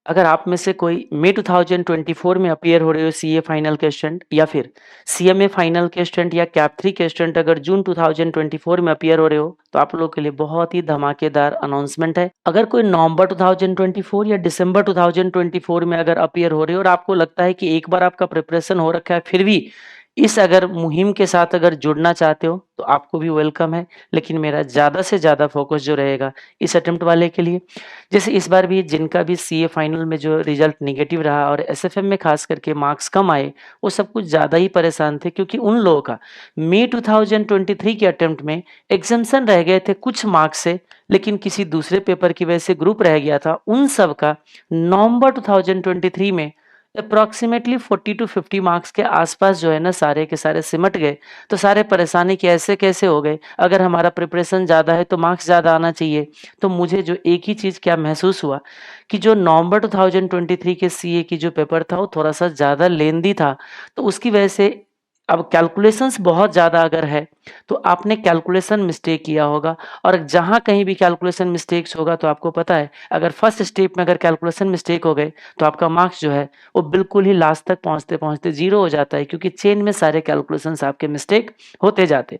अगर आप में से कोई मई 2024 में अपीयर हो रहे हो सीए फाइनल के स्टूडेंट, या फिर सीएमए फाइनल के स्टूडेंट, या कैप 3 के स्टूडेंट अगर जून 2024 में अपीयर हो रहे हो, तो आप लोगों के लिए बहुत ही धमाकेदार अनाउंसमेंट है। अगर कोई नवंबर 2024 या दिसंबर 2024 में अगर अपीयर हो रहे हो और आपको लगता है कि एक बार आपका प्रिपरेशन हो रखा है, फिर भी इस अगर मुहिम के साथ अगर जुड़ना चाहते हो, तो आपको भी वेलकम है। लेकिन मेरा ज़्यादा से ज़्यादा फोकस जो रहेगा इस अटेम्प्ट वाले के लिए, जैसे इस बार भी जिनका भी सीए फाइनल में जो रिजल्ट नेगेटिव रहा और एसएफएम में खास करके मार्क्स कम आए, वो सब कुछ ज़्यादा ही परेशान थे, क्योंकि उन लोगों का मई 2023 के अटेम्प्ट में एग्जाम्शन रह गए थे कुछ मार्क्स से, लेकिन किसी दूसरे पेपर की वजह से ग्रुप रह गया था। उन सब का नवंबर 2023 में अप्रॉक्सीमेटली 40 टू 50 मार्क्स के आसपास जो है ना, सारे के सारे सिमट गए। तो सारे परेशानी के ऐसे कैसे हो गए? अगर हमारा प्रिपरेशन ज़्यादा है तो मार्क्स ज़्यादा आना चाहिए। तो मुझे जो एक ही चीज़ क्या महसूस हुआ कि जो नवंबर 2023 के सीए की जो पेपर था वो थोड़ा सा ज़्यादा लेंदी था, तो उसकी वजह से अब कैलकुलेशंस बहुत ज़्यादा अगर है तो आपने कैलकुलेशन मिस्टेक किया होगा। और जहाँ कहीं भी कैलकुलेशन मिस्टेक्स होगा तो आपको पता है, अगर फर्स्ट स्टेप में अगर कैलकुलेशन मिस्टेक हो गए तो आपका मार्क्स जो है वो बिल्कुल ही लास्ट तक पहुँचते पहुँचते जीरो हो जाता है, क्योंकि चेन में सारे कैलकुलेशंस आपके मिस्टेक होते जाते।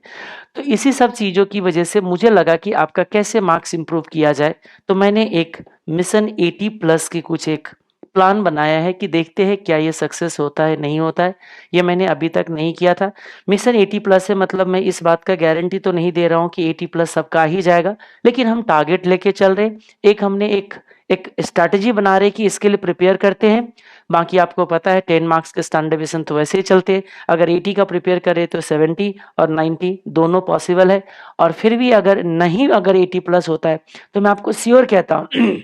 तो इसी सब चीज़ों की वजह से मुझे लगा कि आपका कैसे मार्क्स इंप्रूव किया जाए, तो मैंने एक मिशन 80 प्लस की कुछ एक प्लान बनाया है कि देखते हैं क्या ये सक्सेस होता है नहीं होता है। ये मैंने अभी तक नहीं किया था। मिशन 80 प्लस है, मतलब मैं इस बात का गारंटी तो नहीं दे रहा हूँ कि 80 प्लस सबका आ ही जाएगा, लेकिन हम टारगेट लेके चल रहे हैं। एक हमने एक स्ट्रैटेजी बना रहे कि इसके लिए प्रिपेयर करते हैं। बाकी आपको पता है 10 मार्क्स के स्टैंडर्ड डिवीजन तो वैसे ही चलते हैं। अगर 80 का प्रिपेयर करें तो 70 और 90 दोनों पॉसिबल है। और फिर भी अगर नहीं, अगर 80 प्लस होता है तो मैं आपको श्योर कहता हूँ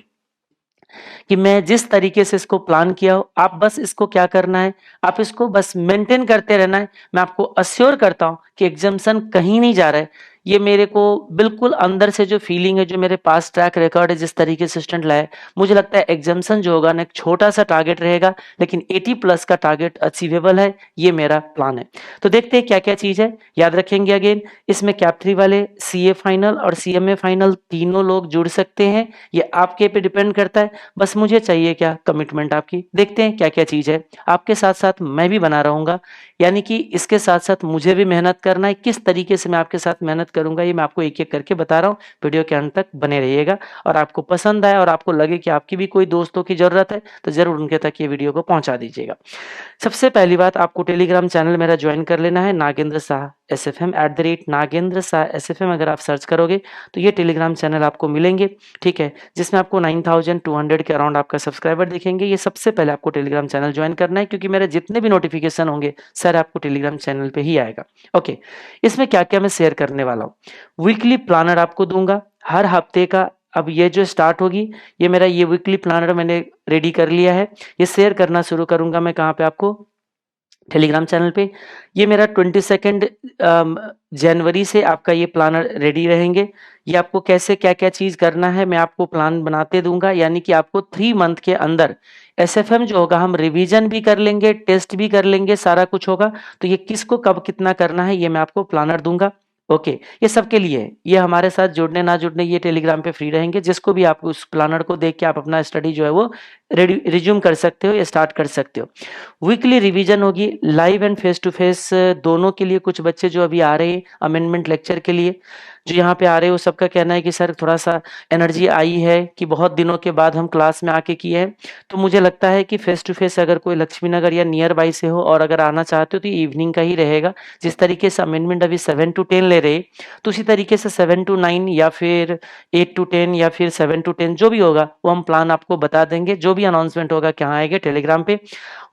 कि मैं जिस तरीके से इसको प्लान किया हो, आप बस इसको क्या करना है, आप इसको बस मेंटेन करते रहना है। मैं आपको अश्योर करता हूँ कि एग्जामिशन कहीं नहीं जा रहा है। ये मेरे को बिल्कुल अंदर से जो फीलिंग है, जो मेरे पास ट्रैक रिकॉर्ड है, जिस तरीके से स्टूडेंट लाए, मुझे लगता है एग्जामिशन जो होगा ना एक छोटा सा टारगेट रहेगा, लेकिन 80 प्लस का टारगेट अचीवेबल है। ये मेरा प्लान है। तो देखते हैं क्या क्या चीज़ है। याद रखेंगे अगेन, इसमें कैप 3 वाले सीए फाइनल और सीएमए फाइनल तीनों लोग जुड़ सकते हैं। ये आपके पे डिपेंड करता है। बस मुझे चाहिए क्या, कमिटमेंट आपकी। देखते हैं क्या क्या चीज़ है। आपके साथ साथ मैं भी बना रहूँगा, यानी कि इसके साथ साथ मुझे भी मेहनत करना है। किस तरीके से मैं आपके साथ मेहनत करूँगा ये मैं आपको एक एक करके बता रहा हूँ। वीडियो के अंत तक बने रहिएगा, और आपको पसंद आए और आपको लगे कि आपकी भी कोई दोस्तों की ज़रूरत है तो ज़रूर उनके तक ये वीडियो को पहुँचा दीजिएगा। सबसे पहली बात, आपको टेलीग्राम चैनल मेरा ज्वाइन कर लेना है, नागेंद्र शाह SFM @नागेंद्र शाह SFM। अगर आप सर्च करोगे तो ये टेलीग्राम चैनल आपको मिलेंगे, ठीक है, जिसमें आपको 9200 के अराउंड आपका सब्सक्राइबर दिखेंगे। ये सबसे पहले आपको टेलीग्राम चैनल ज्वाइन करना है, क्योंकि मेरे जितने भी नोटिफिकेशन होंगे सर आपको टेलीग्राम चैनल पे ही आएगा। ओके, इसमें क्या क्या मैं शेयर करने वाला हूँ। वीकली प्लानर आपको दूंगा हर हफ्ते का। अब ये जो स्टार्ट होगी, ये मेरा ये वीकली प्लानर मैंने रेडी कर लिया है। ये शेयर करना शुरू करूंगा मैं कहाँ पे, आपको टेलीग्राम चैनल पे। ये मेरा 22 जनवरी से आपका ये प्लानर रेडी रहेंगे। ये आपको कैसे क्या क्या चीज़ करना है मैं आपको प्लान बनाते दूंगा, यानी कि आपको 3 मंथ के अंदर एसएफएम जो होगा हम रिवीजन भी कर लेंगे, टेस्ट भी कर लेंगे, सारा कुछ होगा। तो ये किसको कब कितना करना है ये मैं आपको प्लानर दूंगा। ओके, ये सबके लिए है। ये हमारे साथ जुड़ने ना जुड़ने ये टेलीग्राम पे फ्री रहेंगे। जिसको भी आप उस प्लानर को देख के आप अपना स्टडी जो है वो रिज्यूम कर सकते हो या स्टार्ट कर सकते हो। वीकली रिवीजन होगी, live and face to face दोनों के लिए। कुछ बच्चे जो अभी आ रहे हैं अमेंडमेंट लेक्चर के लिए, जो यहाँ पे आ रहे हो, सबका कहना है कि सर थोड़ा सा एनर्जी आई है कि बहुत दिनों के बाद हम क्लास में आके किए हैं। तो मुझे लगता है कि फेस टू फेस अगर कोई लक्ष्मी नगर या नियर बाई से हो और अगर आना चाहते हो तो इवनिंग का ही रहेगा। जिस तरीके से अमेंडमेंट अभी 7 to 10 ले रहे, तो उसी तरीके से 7 to 9 या फिर 8 to 10 या फिर 7 to 10 जो भी होगा वो हम प्लान आपको बता देंगे। जो भी अनाउंसमेंट होगा कहाँ आएगा टेलीग्राम पे।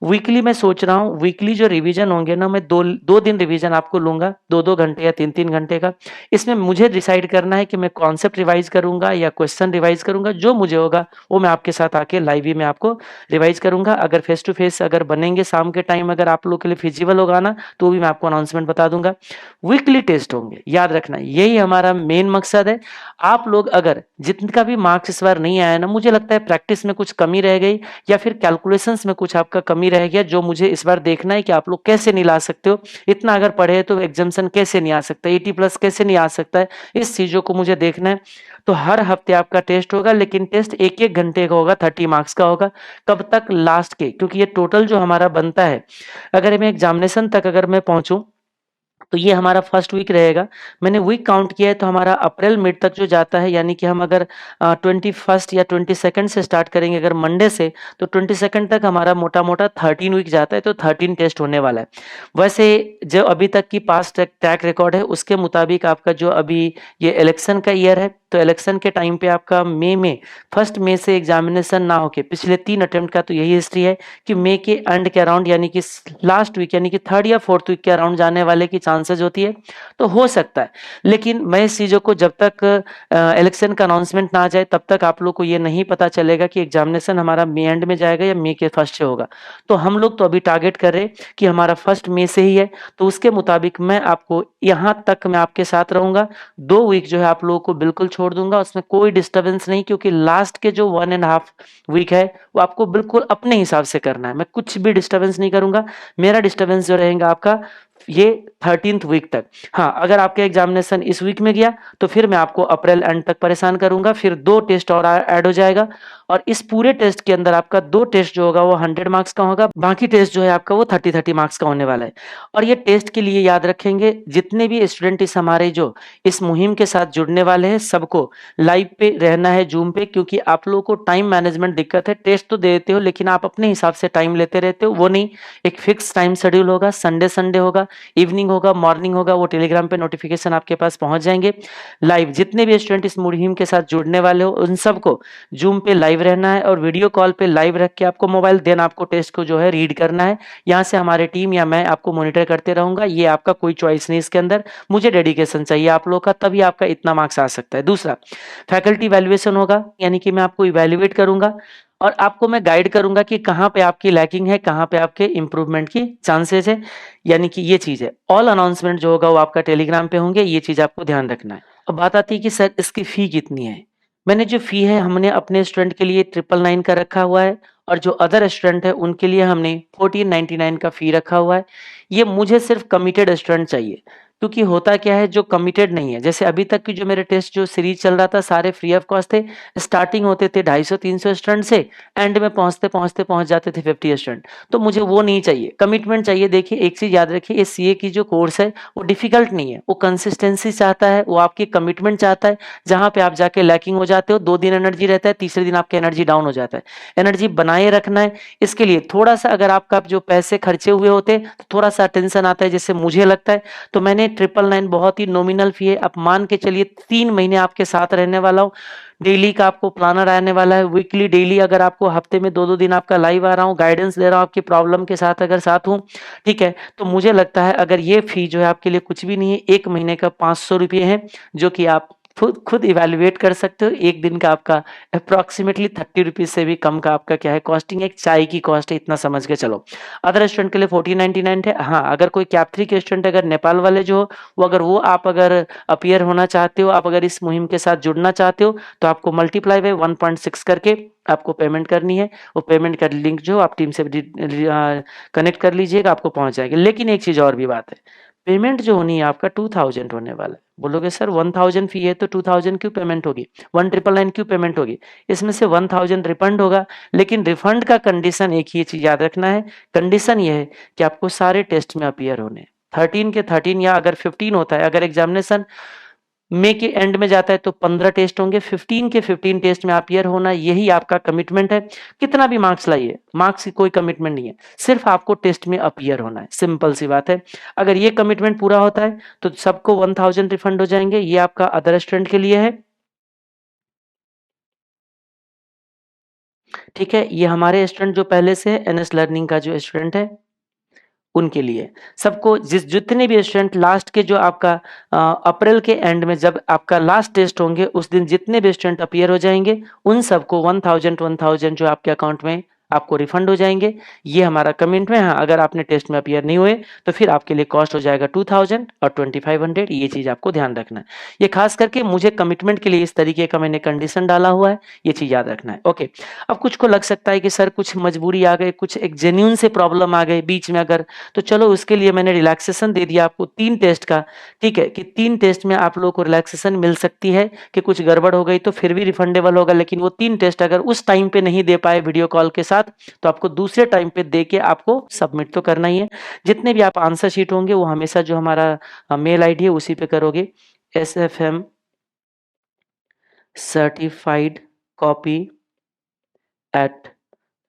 वीकली मैं सोच रहा हूँ, वीकली जो रिवीजन होंगे ना, मैं दो दिन रिवीजन आपको लूंगा, 2 घंटे या 3 घंटे का। इसमें मुझे डिसाइड करना है कि मैं कॉन्सेप्ट रिवाइज करूंगा या क्वेश्चन रिवाइज करूंगा। जो मुझे होगा वो मैं आपके साथ आके लाइव ही में आपको रिवाइज करूंगा। अगर फेस टू फेस अगर बनेंगे शाम के टाइम, अगर आप लोग के लिए फिजिबल होगा ना, तो भी मैं आपको अनाउंसमेंट बता दूंगा। वीकली टेस्ट होंगे, याद रखना यही हमारा मेन मकसद है। आप लोग अगर जितने भी मार्क्स इस बार नहीं आया ना, मुझे लगता है प्रैक्टिस में कुछ कमी रह गई या फिर कैलकुलेशंस में कुछ आपका कमी ही रह गया जो मुझे इस बार देखना है कि आप लोग कैसे नहीं ला सकते हो। इतना अगर पढ़े तो एग्जामिनेशन कैसे नहीं आ सकता, 80+ कैसे नहीं आ सकता है, इस चीजों को मुझे देखना है। तो हर हफ्ते आपका टेस्ट होगा, लेकिन टेस्ट 1-1 घंटे का होगा, 30 मार्क्स का होगा। कब तक? लास्ट के, क्योंकि ये टोटल जो हमारा बनता है, अगर मैं एग्जामिनेशन तक अगर मैं पहुंचूं तो ये हमारा फर्स्ट वीक रहेगा। मैंने वीक काउंट किया है तो हमारा अप्रैल मिड तक जो जाता है, यानी कि हम अगर 21 या 22 से स्टार्ट करेंगे अगर मंडे से, तो 22 तक हमारा मोटा मोटा 13 वीक जाता है, तो 13 टेस्ट होने वाला है। वैसे जो अभी तक की पास्ट ट्रैक रिकॉर्ड है उसके मुताबिक आपका जो अभी ये इलेक्शन का ईयर है, तो इलेक्शन के टाइम पे आपका मई में 1 मई से एग्जामिनेशन ना होके पिछले 3 अटेम्प्ट का तो यही हिस्ट्री है कि मई के एंड के अराउंड, यानी कि लास्ट वीक, यानी कि 3rd या 4th वीक के अराउंड जाने वाले की चांसेस होती है। तो हो सकता है, लेकिन मैं इस चीज़ों को जब तक इलेक्शन का अनाउंसमेंट ना आ जाए तब तक आप लोग को ये नहीं पता चलेगा कि एग्जामिनेशन हमारा मई एंड में जाएगा या मई के फर्स्ट से होगा। तो हम लोग तो अभी टारगेट कर रहे हैं कि हमारा 1 मई से ही है, तो उसके मुताबिक मैं आपको यहाँ तक मैं आपके साथ रहूंगा। 2 वीक जो है आप लोगों को बिल्कुल छोड़ दूंगा, उसमें कोई डिस्टर्बेंस नहीं, क्योंकि लास्ट के जो 1.5 वीक है वो आपको बिल्कुल अपने हिसाब से करना है। मैं कुछ भी डिस्टर्बेंस नहीं करूंगा। मेरा डिस्टर्बेंस जो रहेगा आपका ये 13th वीक तक। हाँ, अगर आपका एग्जामिनेशन इस वीक में गया तो फिर मैं आपको अप्रैल एंड तक परेशान करूंगा, फिर 2 टेस्ट और ऐड हो जाएगा, और इस पूरे टेस्ट के अंदर आपका 2 टेस्ट जो होगा वो 100 मार्क्स का होगा, बाकी टेस्ट जो है आपका वो 30-30 मार्क्स का होने वाला है। और ये टेस्ट के लिए याद रखेंगे, जितने भी स्टूडेंट इस हमारे जो इस मुहिम के साथ जुड़ने वाले हैं सबको लाइव पे रहना है, जूम पे, क्योंकि आप लोगों को टाइम मैनेजमेंट दिक्कत है। टेस्ट तो देते हो लेकिन आप अपने हिसाब से टाइम लेते रहते हो, वो नहीं, एक फिक्स टाइम शेड्यूल होगा। संडे होगा, इवनिंग होगा, मॉर्निंग होगा, वो टेलीग्राम पे नोटिफिकेशन आपके पास पहुंच जाएंगे। लाइव जितने भी स्टूडेंट इस मुहिम के साथ जुड़ने वाले हो उन सबको जूम पे लाइव रहना है, और वीडियो कॉल पे लाइव रख के आपको मोबाइल देन आपको टेस्ट को जो है रीड करना है। यहाँ से हमारे टीम या मैं आपको मॉनिटर करते रहूंगा, ये आपका कोई चॉइस नहीं इसके अंदर। मुझे डेडिकेशन चाहिए आप लोग का, तभी आपका इतना मार्क्स आ सकता है। दूसरा, फैकल्टी वैल्यूएशन होगा, यानी कि मैं आपको इवैल्यूएट करूंगा और आपको मैं गाइड करूंगा कि कहाँ पे आपकी लैकिंग है, कहाँ पे आपके इंप्रूवमेंट की चांसेस है, यानी कि ये चीज है। ऑल अनाउंसमेंट जो होगा वो आपका टेलीग्राम पे होंगे, ये चीज आपको ध्यान रखना है। अब बात आती है कि सर इसकी फी कितनी है। मैंने जो फी है हमने अपने स्टूडेंट के लिए 999 का रखा हुआ है, और जो अदर स्टूडेंट है उनके लिए हमने 1499 का फी रखा हुआ है। ये मुझे सिर्फ कमिटेड स्टूडेंट चाहिए, क्योंकि होता क्या है जो कमिटेड नहीं है, जैसे अभी तक की जो मेरे टेस्ट जो सीरीज चल रहा था सारे फ्री ऑफ कॉस्ट थे। स्टार्टिंग होते थे 250-300 स्टूडेंट से, एंड में पहुंचते पहुंचते पहुंच जाते थे 50 स्टूडेंट। तो मुझे वो नहीं चाहिए, कमिटमेंट चाहिए। देखिए एक चीज याद रखिए, ये सीए की जो कोर्स है वो डिफिकल्ट नहीं है, वो कंसिस्टेंसी चाहता है, वो आपकी कमिटमेंट चाहता है। जहां पे आप जाके लैकिंग हो जाते हो, 2 दिन एनर्जी रहता है, तीसरे दिन आपका एनर्जी डाउन हो जाता है। एनर्जी बनाए रखना है, इसके लिए थोड़ा सा अगर आपका जो पैसे खर्चे हुए होते तो थोड़ा सा टेंशन आता है, जैसे मुझे लगता है। तो मैंने 999 बहुत ही नॉमिनल फी है, आप मान के चलिए 3 महीने आपके साथ रहने वाला हूँ। डेली का आपको प्लानर आने वाला है, वीकली डेली अगर आपको हफ्ते में 2-2 दिन आपका लाइव आ रहा हूँ, गाइडेंस दे रहा हूँ आपकी प्रॉब्लम के साथ अगर साथ हूँ, ठीक है। तो मुझे लगता है अगर ये फी जो है आपके लिए कुछ भी नहीं है, 1 महीने का 500 रुपये है, जो कि आप खुद इवेल्युएट कर सकते हो। एक दिन का आपका अप्रोक्सीमेटली 30 रुपीज से भी कम का आपका क्या है कॉस्टिंग, एक चाय की कॉस्ट है, इतना समझ के चलो। अदर स्टूडेंट के लिए 1499 है। हाँ, अगर कोई कैप 3 के स्टूडेंट अगर नेपाल वाले जो हो, वो अगर वो आप अगर अपीयर होना चाहते हो, आप अगर इस मुहिम के साथ जुड़ना चाहते हो, तो आपको मल्टीप्लाई बाय 1.6 करके आपको पेमेंट करनी है। वो पेमेंट का लिंक जो आप टीम से कनेक्ट कर लीजिएगा, आपको पहुंच जाएगी। लेकिन एक चीज और भी बात है, पेमेंट जो होनी है आपका 2000 होने वाला है। बोलोगे सर 1000 फी है तो 2000 क्यों पेमेंट होगी, 1999 क्यों पेमेंट होगी। इसमें से 1000 रिफंड होगा, लेकिन रिफंड का कंडीशन एक ही चीज याद रखना है। कंडीशन ये है कि आपको सारे टेस्ट में अपीयर होने, 13 के 13, या अगर 15 होता है, अगर एग्जामिनेशन मई के एंड में जाता है तो 15 टेस्ट होंगे, 15 के 15 टेस्ट में अपीयर होना, यही आपका कमिटमेंट है। कितना भी मार्क्स लाइए, मार्क्स की कोई कमिटमेंट नहीं है, सिर्फ आपको टेस्ट में अपीयर होना है, सिंपल सी बात है। अगर ये कमिटमेंट पूरा होता है तो सबको 1000 रिफंड हो जाएंगे। ये आपका अदर स्टूडेंट के लिए है, ठीक है। ये हमारे स्टूडेंट जो पहले से एनएस लर्निंग का जो स्टूडेंट है उनके लिए, सबको जितने भी स्टूडेंट लास्ट के जो आपका अप्रैल के एंड में जब आपका लास्ट टेस्ट होंगे उस दिन जितने भी स्टूडेंट अपीयर हो जाएंगे, उन सबको 1000 1000 जो आपके अकाउंट में आपको रिफंड हो जाएंगे। ये हमारा कमेंट में। हाँ, अगर आपने टेस्ट में अपीयर नहीं हुए तो फिर आपके लिए कॉस्ट हो जाएगा 2000 और 2500। ये चीज़ आपको ध्यान रखना है। ये खास करके मुझे कमिटमेंट के लिए इस तरीके का मैंने कंडीशन डाला हुआ है, ये चीज़ याद रखना है। ओके, अब कुछ को लग सकता है कि सर कुछ मजबूरी आ गई, कुछ एक जेन्यून से प्रॉब्लम आ गई बीच में अगर, तो चलो उसके लिए मैंने रिलैक्सेशन दे दिया आपको 3 टेस्ट का। ठीक है कि 3 टेस्ट में आप लोगों को रिलैक्सेशन मिल सकती है कि कुछ गड़बड़ हो गई तो फिर भी रिफंडेबल होगा, लेकिन वो 3 टेस्ट अगर उस टाइम पे नहीं दे पाए वीडियो कॉल के साथ तो आपको दूसरे टाइम पे दे के आपको सबमिट तो करना ही है। जितने भी आप आंसर शीट होंगे वो हमेशा जो हमारा मेल आईडी है उसी पे करोगे, SFM certified copy eight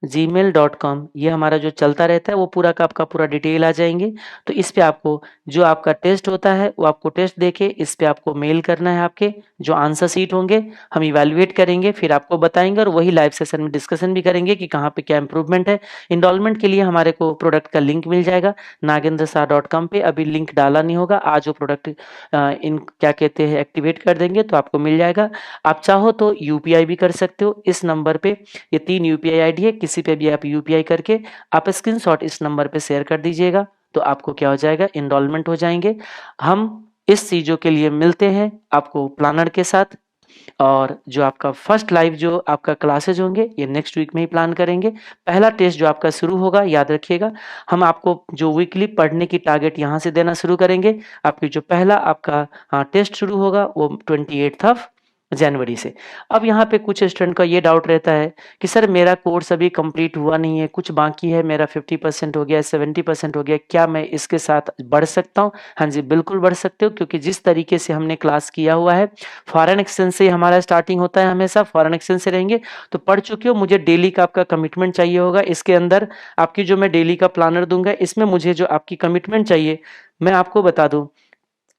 gmail.com। ये हमारा जो चलता रहता है वो पूरा का आपका पूरा डिटेल आ जाएंगे। तो इस पे आपको जो आपका टेस्ट होता है वो आपको टेस्ट देके इस पे आपको मेल करना है। आपके जो आंसर सीट होंगे हम इवैल्यूएट करेंगे, फिर आपको बताएंगे और वही लाइव सेशन में डिस्कशन भी करेंगे कि कहाँ पे क्या इंप्रूवमेंट है। इनरोलमेंट के लिए हमारे को प्रोडक्ट का लिंक मिल जाएगा nagendrasar.com पे। अभी लिंक डाला नहीं होगा, आज वो प्रोडक्ट इन क्या कहते हैं एक्टिवेट कर देंगे तो आपको मिल जाएगा। आप चाहो तो यूपीआई भी कर सकते हो इस नंबर पे। ये 3 यूपीआई आईडी है, किसी पे भी आप यूपीआई करके आप स्क्रीनशॉट इस नंबर पे शेयर कर दीजिएगा तो आपको क्या हो जाएगा, इनरोलमेंट हो जाएंगे। हम इस चीज़ों के लिए मिलते हैं आपको प्लानर के साथ, और जो आपका फर्स्ट लाइव जो आपका क्लासेज होंगे ये नेक्स्ट वीक में ही प्लान करेंगे। पहला टेस्ट जो आपका शुरू होगा, याद रखिएगा हम आपको जो वीकली पढ़ने की टारगेट यहाँ से देना शुरू करेंगे। आपकी जो पहला आपका टेस्ट शुरू होगा वो 28 जनवरी से। अब यहाँ पे कुछ स्टूडेंट का ये डाउट रहता है कि सर मेरा कोर्स अभी कंप्लीट हुआ नहीं है, कुछ बाकी है, मेरा 50% हो गया, 70% हो गया, क्या मैं इसके साथ बढ़ सकता हूँ? हाँ जी, बिल्कुल बढ़ सकते हो, क्योंकि जिस तरीके से हमने क्लास किया हुआ है फॉरेन एक्सचेंज से हमारा स्टार्टिंग होता है, हमेशा फॉरेन एक्सचेंज से रहेंगे तो पढ़ चुके हो। मुझे डेली का आपका कमिटमेंट चाहिए होगा, इसके अंदर आपकी जो मैं डेली का प्लानर दूंगा इसमें मुझे जो आपकी कमिटमेंट चाहिए मैं आपको बता दूं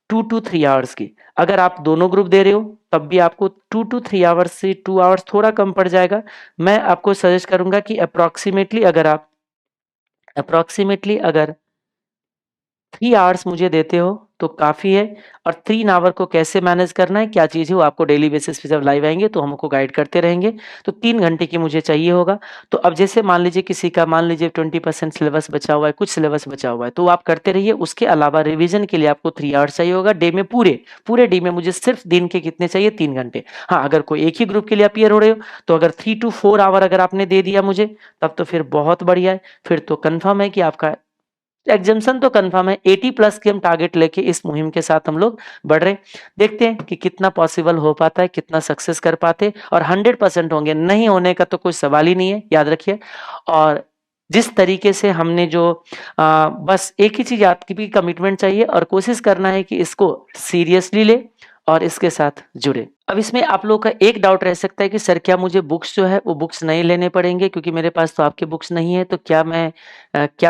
2 to 3 आवर्स की। अगर आप दोनों ग्रुप दे रहे हो तब भी आपको 2 to 3 आवर्स से 2 आवर्स थोड़ा कम पड़ जाएगा। मैं आपको सजेस्ट करूंगा कि अप्रोक्सीमेटली अगर 3 आवर्स मुझे देते हो तो काफ़ी है। और 3 आवर को कैसे मैनेज करना है, क्या चीज़ है, वो आपको डेली बेसिस पे जब लाइव आएंगे तो हमको गाइड करते रहेंगे। तो 3 घंटे की मुझे चाहिए होगा। तो अब जैसे मान लीजिए किसी का 20% सिलेबस बचा हुआ है, कुछ सिलेबस बचा हुआ है, तो आप करते रहिए। उसके अलावा रिविजन के लिए आपको 3 आवर्स चाहिए होगा डे में। पूरे पूरे डे में मुझे सिर्फ दिन के कितने चाहिए, 3 घंटे। हाँ, अगर कोई एक ही ग्रुप के लिए अपीयर हो रहे हो तो अगर 3 to 4 आवर अगर आपने दे दिया मुझे तब तो फिर बहुत बढ़िया है। फिर तो कन्फर्म है कि आपका एग्जाम्शन तो कंफर्म है। 80+ की हम टारगेट लेके इस मुहिम के साथ हम लोग बढ़ रहे हैं। देखते हैं कि कितना पॉसिबल हो पाता है, कितना सक्सेस कर पाते, और 100% होंगे, नहीं होने का तो कोई सवाल ही नहीं है, याद रखिए। और जिस तरीके से हमने जो बस एक ही चीज आपकी भी कमिटमेंट चाहिए और कोशिश करना है कि इसको सीरियसली ले और इसके साथ जुड़े। अब इसमें आप लोगों का एक डाउट रह सकता है कि सर क्या मुझे बुक्स जो है वो बुक्स नहीं लेने पड़ेंगे, क्योंकि मेरे पास तो आपके बुक्स नहीं है, तो क्या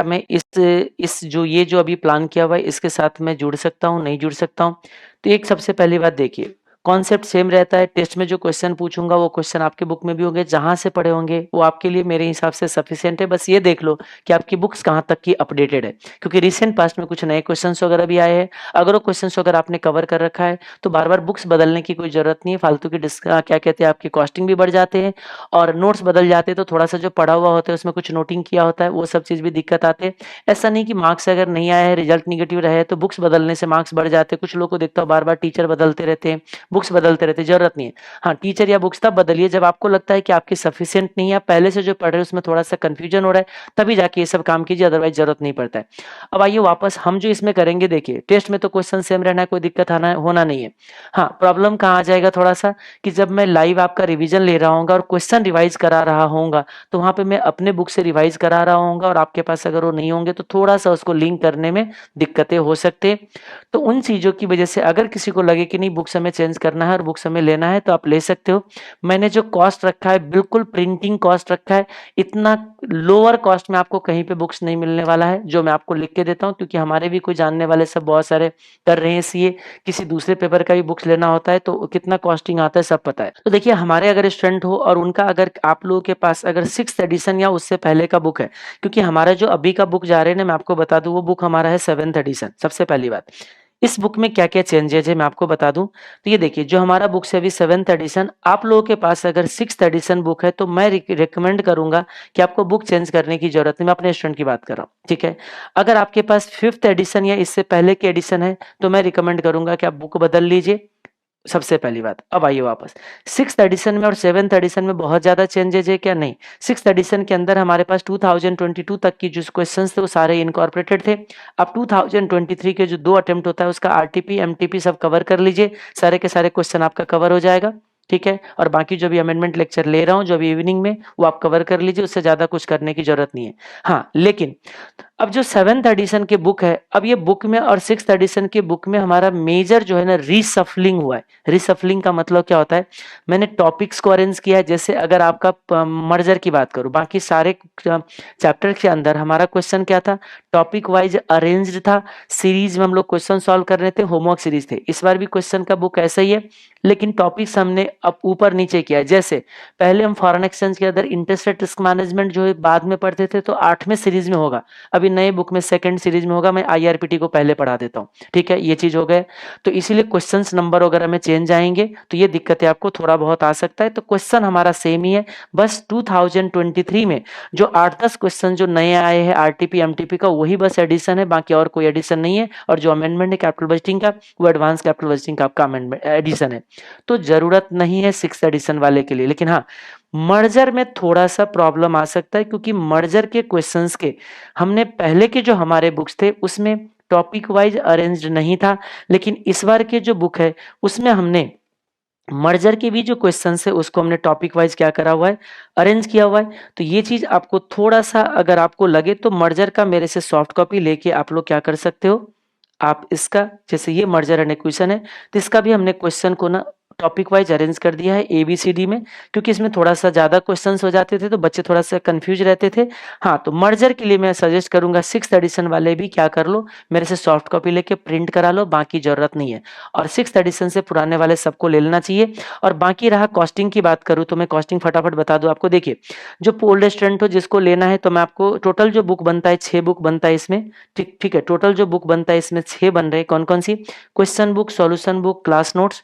मैं इस जो ये जो अभी प्लान किया हुआ है इसके साथ मैं जुड़ सकता हूँ, नहीं जुड़ सकता हूँ? तो एक सबसे पहली बात देखिए, कॉन्सेप्ट सेम रहता है। टेस्ट में जो क्वेश्चन पूछूंगा वो क्वेश्चन आपके बुक में भी होंगे, जहां से पढ़े होंगे वो आपके लिए मेरे हिसाब से सफिशिएंट है। बस ये देख लो कि आपकी बुक्स कहाँ तक की अपडेटेड है, क्योंकि रिसेंट पास्ट में कुछ नए क्वेश्चंस वगैरह भी आए हैं। अगर वो क्वेश्चंस अगर आपने कवर कर रखा है तो बार बार बुक्स बदलने की कोई जरूरत नहीं है। फालतू की क्या कहते हैं, आपकी कॉस्टिंग भी बढ़ जाते हैं और नोट्स बदल जाते हैं, तो थोड़ा सा जो पढ़ा हुआ होता है उसमें कुछ नोटिंग किया होता है वो सब चीज़ भी दिक्कत आते हैं। ऐसा नहीं कि मार्क्स अगर नहीं आया है, रिजल्ट निगेटिव रहे तो बुक्स बदलने से मार्क्स बढ़ जाते हैं। कुछ लोग को देखता हूँ बार बार टीचर बदलते रहते हैं, बुक्स बदलते रहते हैं, जरूरत नहीं है। हाँ, टीचर या बुक्स तब बदलिए जब आपको लगता है कि आपकी सफिशिएंट नहीं है, पहले से जो पढ़ रहे हैं उसमें थोड़ा सा कंफ्यूजन हो रहा है, तभी जाके ये सब काम कीजिए, अदरवाइज जरूरत नहीं पड़ता है। अब आइए वापस हम जो इसमें करेंगे, देखिए टेस्ट में तो क्वेश्चन सेम रहना है, कोई दिक्कत आना होना नहीं है। हाँ, प्रॉब्लम कहाँ आ जाएगा थोड़ा सा कि जब मैं लाइव आपका रिवीजन ले रहा हूँगा और क्वेश्चन रिवाइज करा रहा होऊंगा तो वहां पे मैं अपने बुक से रिवाइज करा रहा होऊंगा और आपके पास अगर वो नहीं होंगे तो थोड़ा सा उसको लिंक करने में दिक्कतें हो सकते हैं। तो उन चीज़ों की वजह से अगर किसी को लगे कि नहीं बुक्स हमें चेंज करना है और बुक्स हमें लेना है तो आप ले सकते हो। मैंने जो कॉस्ट रखा है बिल्कुल प्रिंटिंग कॉस्ट रखा है, इतना लोअर कॉस्ट में आपको कहीं पे बुक्स नहीं मिलने वाला है, जो मैं आपको लिख के देता हूँ, क्योंकि हमारे भी कोई जानने वाले सब बहुत सारे कर रहे हैं सीए, किसी दूसरे पेपर का भी बुक्स लेना होता है तो कितना कॉस्टिंग आता है सब पता है। तो देखिए हमारे अगर स्टूडेंट हो और उनका अगर आप लोगों के पास अगर 6th एडिशन या उससे पहले का बुक है, क्योंकि हमारा जो अभी का बुक जा रहे हैं ना, मैं आपको बता दूं वो बुक हमारा है 7th एडिशन। सबसे पहली बात इस बुक में क्या-क्या चेंजेज़ है मैं आपको बता दूँ। तो ये देखिए जो हमारा बुक्स है अभी 7th एडिशन, आप लोगों के पास अगर 6th एडिशन बुक है तो मैं रिकमेंड करूँगा कि आपको बुक चेंज करने की ज़रूरत नहीं, मैं अपने स्टूडेंट की बात कर रहा हूँ, ठीक है। अगर आपके पास 5th एडिशन या इससे पहले की एडिशन है तो मैं रिकमेंड करूँगा कि आप बुक बदल लीजिए, सबसे पहली बात। अब आइए वापस 6th एडिशन में और 7th एडिशन में बहुत ज़्यादा चेंजेज है क्या? नहीं। 6th एडिशन के अंदर हमारे पास 2022 तक की जो क्वेश्चंस थे वो सारे इनकॉर्पोरेटेड थे। अब 2023 के जो 2 अटेम्प्ट होता है उसका आरटीपी, एमटीपी सब कवर कर लीजिए, सारे के सारे क्वेश्चन आपका कवर हो जाएगा, ठीक है। और बाकी जो भी अमेंडमेंट लेक्चर ले रहा हूँ जो अभी इवनिंग में, वो आप कवर कर लीजिए, उससे ज़्यादा कुछ करने की ज़रूरत नहीं है। हाँ, लेकिन अब जो 7th एडिशन की बुक है, अब ये बुक में और 6th एडिशन की बुक में हमारा मेजर जो है ना रीशफलिंग हुआ है। रीशफलिंग का मतलब क्या होता है? मैंने टॉपिक्स को अरेंज किया है, जैसे अगर आपका मर्जर की बात करूं, बाकी सारे चैप्टर के अंदर हमारा क्वेश्चन क्या था? टॉपिक वाइज अरेंज्ड था। सीरीज में हम लोग क्वेश्चन सॉल्व कर रहे थे, होमवर्क सीरीज थे। इस बार भी क्वेश्चन का बुक ऐसा ही है, लेकिन टॉपिक्स हमने अब ऊपर नीचे किया है। जैसे पहले हम फॉरेन एक्सचेंज के अंदर इंटरेस्ट रेट रिस्क मैनेजमेंट जो है बाद में पढ़ते थे, तो 8वें सीरीज में होगा, अभी नए बुक में 2nd सीरीज में होगा। मैं आईआरपीटी को पहले पढ़ा देता हूँ, ठीक है। ये चीज हो गए, तो इसीलिए क्वेश्चंस नंबर वगैरह में चेंज आएंगे, तो ये दिक्कतें आपको थोड़ा बहुत आ सकता है। तो क्वेश्चन हमारा सेम ही है, बस 2023 में जो 8-10 क्वेश्चन जो नए आए हैं आरटीपी एमटीपी का, वही बस एडिशन है, बाकी और कोई एडिशन नहीं है। और जो अमेंडमेंट है कैपिटल बजटिंग का, वो एडवांस कैपिटल बजटिंग का आपका अमेंडमेंट एडिशन है, तो जरूरत नहीं है 6th एडिशन वाले के लिए। लेकिन हाँ, मर्जर में थोड़ा सा प्रॉब्लम आ सकता है, क्योंकि मर्जर के क्वेश्चंस के हमने पहले के जो हमारे बुक्स थे उसमें टॉपिक वाइज अरेंज्ड नहीं था, लेकिन इस बार के जो बुक है उसमें हमने मर्जर के भी जो क्वेश्चन है उसको हमने टॉपिक वाइज क्या करा हुआ है, अरेंज किया हुआ है। तो ये चीज आपको थोड़ा सा अगर आपको लगे तो मर्जर का मेरे से सॉफ्ट कॉपी लेके आप लोग क्या कर सकते हो, आप इसका, जैसे ये मर्जर एंड एक्विजिशन है, तो इसका भी हमने क्वेश्चन को ना टॉपिक वाइज अरेंज कर दिया है एबीसीडी में, क्योंकि इसमें थोड़ा सा ज्यादा क्वेश्चंस हो जाते थे तो बच्चे थोड़ा सा कंफ्यूज रहते थे। हाँ, तो मर्जर के लिए मैं सजेस्ट करूंगा 6th एडिशन वाले भी क्या कर लो, मेरे से सॉफ्ट कॉपी लेके प्रिंट करा लो, बाकी जरूरत नहीं है। और 6th एडिशन से पुराने वाले सबको ले लेना चाहिए। और बाकी रहा कॉस्टिंग की बात करूँ तो मैं कॉस्टिंग फटाफट बता दूं आपको। देखिए, जो ओल्ड स्टूडेंट हो जिसको लेना है, तो मैं आपको टोटल जो बुक बनता है 6 बुक बनता है इसमें, ठीक ठीक है। टोटल जो बुक बनता है इसमें 6 बन रहे हैं। कौन कौन सी? Question book, solution book, class notes,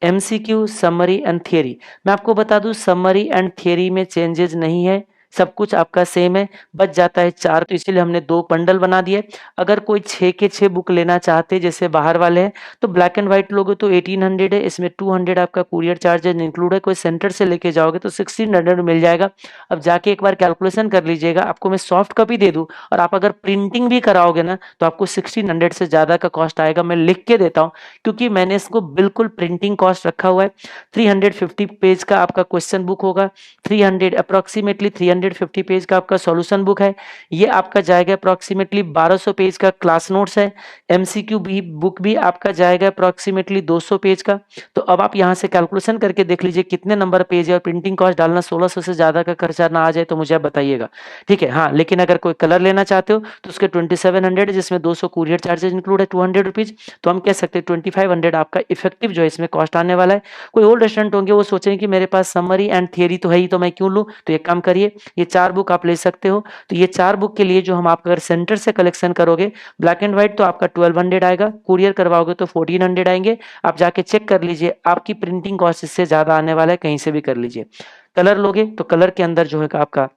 MCQ, summary and theory. मैं आपको बता दूं समरी एंड थियरी में चेंजेस नहीं है, सब कुछ आपका सेम है। बच जाता है 4, तो इसीलिए हमने 2 बंडल बना दिए। अगर कोई 6 के 6 बुक लेना चाहते जैसे बाहर वाले हैं, तो ब्लैक एंड व्हाइट लोगे तो 1800 है, इसमें 200 आपका कुरियर चार्जेस इंक्लूड है। कोई सेंटर से लेके जाओगे तो 1600 मिल जाएगा। अब जाके एक बार कैलकुलेशन कर लीजिएगा, आपको मैं सॉफ्ट कॉपी दे दूं और आप अगर प्रिंटिंग भी कराओगे ना तो आपको 1600 से ज्यादा का कॉस्ट आएगा। मैं लिख के देता हूँ, क्योंकि मैंने इसको बिल्कुल प्रिंटिंग कॉस्ट रखा हुआ है। 350 पेज का आपका क्वेश्चन बुक होगा, 300 अप्रोक्सीमेटली 350 पेज का आपका सॉल्यूशन बुक है। ये आपका जाएगा अप्रोक्सीमेटली 1200 पेज का क्लास नोट्स है। एमसीक्यू भी बुक भी आपका जाएगा अप्रोक्सीमेटली 200 पेज का। तो अब आप यहाँ से कैलकुलेशन करके देख लीजिए कितने नंबर पेज है, और प्रिंटिंग कॉस्ट डालना 1600 से ज्यादा का खर्चा ना आ जाए तो मुझे आप बताइएगा, ठीक है। हाँ, लेकिन अगर कोई कलर लेना चाहते हो तो उसके 2700 जिसमें 200 कुरियर चार्जेस इंक्लूड है, 200 रुपीज, तो हम कह सकते हैं 2500 आपका इफेक्टिव जो है इसमें कॉस्ट आने वाला है। कोई ओल्ड स्टूडेंट होंगे वो सोचेंगे कि मेरे पास समरी एंड थियरी तो है ही, तो मैं क्यों लूं? तो एक काम करिए, ये 4 बुक आप ले सकते हो। तो ये 4 बुक के लिए जो हम आप अगर सेंटर से कलेक्शन करोगे ब्लैक एंड व्हाइट तो आपका 1200 आएगा, कुरियर करवाओगे तो 1400 आएंगे। आप जाके चेक कर लीजिए, आपकी प्रिंटिंग कॉस्ट इससे ज्यादा आने वाला है, कहीं से भी कर लीजिए। कलर लोगे तो कलर के अंदर जो है आपका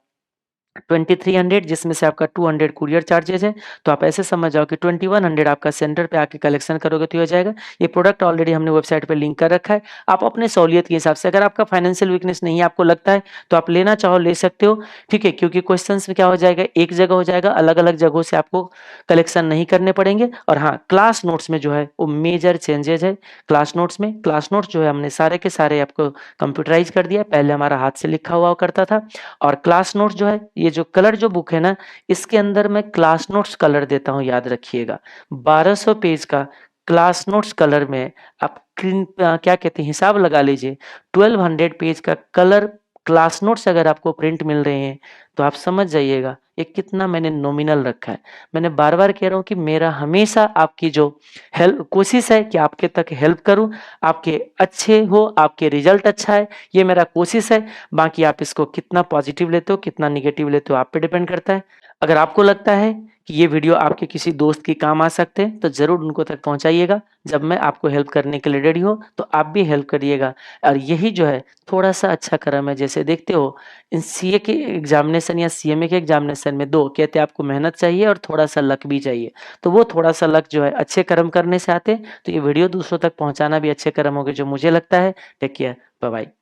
2300, जिसमें से आपका 200 कुरियर चार्जेस है। तो आप ऐसे समझ जाओ कि 2100 आपका सेंटर पे आके कलेक्शन करोगे तो हो जाएगा। ये प्रोडक्ट ऑलरेडी हमने वेबसाइट पे लिंक कर रखा है, आप अपने सहूलियत के हिसाब से, अगर आपका फाइनेंशियल वीकनेस नहीं है, आपको लगता है तो आप लेना चाहो ले सकते हो, ठीक है। क्योंकि क्वेश्चन में क्या हो जाएगा, एक जगह हो जाएगा, अलग अलग जगहों से आपको कलेक्शन नहीं करने पड़ेंगे। और हाँ, क्लास नोट्स में जो है वो मेजर चेंजेस है। क्लास नोट्स जो है हमने सारे के सारे आपको कंप्यूटराइज कर दिया, पहले हमारा हाथ से लिखा हुआ करता था। और क्लास नोट्स जो है, ये जो कलर जो बुक है ना, इसके अंदर मैं क्लास नोट्स कलर देता हूं, याद रखिएगा। 1200 पेज का क्लास नोट्स कलर में आप क्या कहते हैं, हिसाब लगा लीजिए। 1200 पेज का कलर क्लास नोट्स अगर आपको प्रिंट मिल रहे हैं तो आप समझ जाइएगा ये कितना मैंने नॉमिनल रखा है। मैंने बार बार कह रहा हूं कि मेरा हमेशा आपकी जो हेल्प कोशिश है कि आपके तक हेल्प करूं, आपके अच्छे हो, आपके रिजल्ट अच्छा है, ये मेरा कोशिश है। बाकी आप इसको कितना पॉजिटिव लेते हो कितना निगेटिव लेते हो आप पे डिपेंड करता है। अगर आपको लगता है कि ये वीडियो आपके किसी दोस्त के काम आ सकते हैं, तो ज़रूर उनको तक पहुँचाइएगा। जब मैं आपको हेल्प करने के लिए रेडी हूँ, तो आप भी हेल्प करिएगा। और यही जो है थोड़ा-सा अच्छा कर्म है। जैसे देखते हो इन सीए के एग्ज़ामिनेशन या सीएमए के एग्ज़ामिनेशन में 2 कहते हैं, आपको मेहनत चाहिए और थोड़ा-सा लक भी चाहिए। तो वो थोड़ा-सा लक जो है अच्छे कर्म करने से आते हैं। तो ये वीडियो दूसरों तक पहुँचाना भी अच्छे कर्म होंगे, जो मुझे लगता है। Take care, bye bye.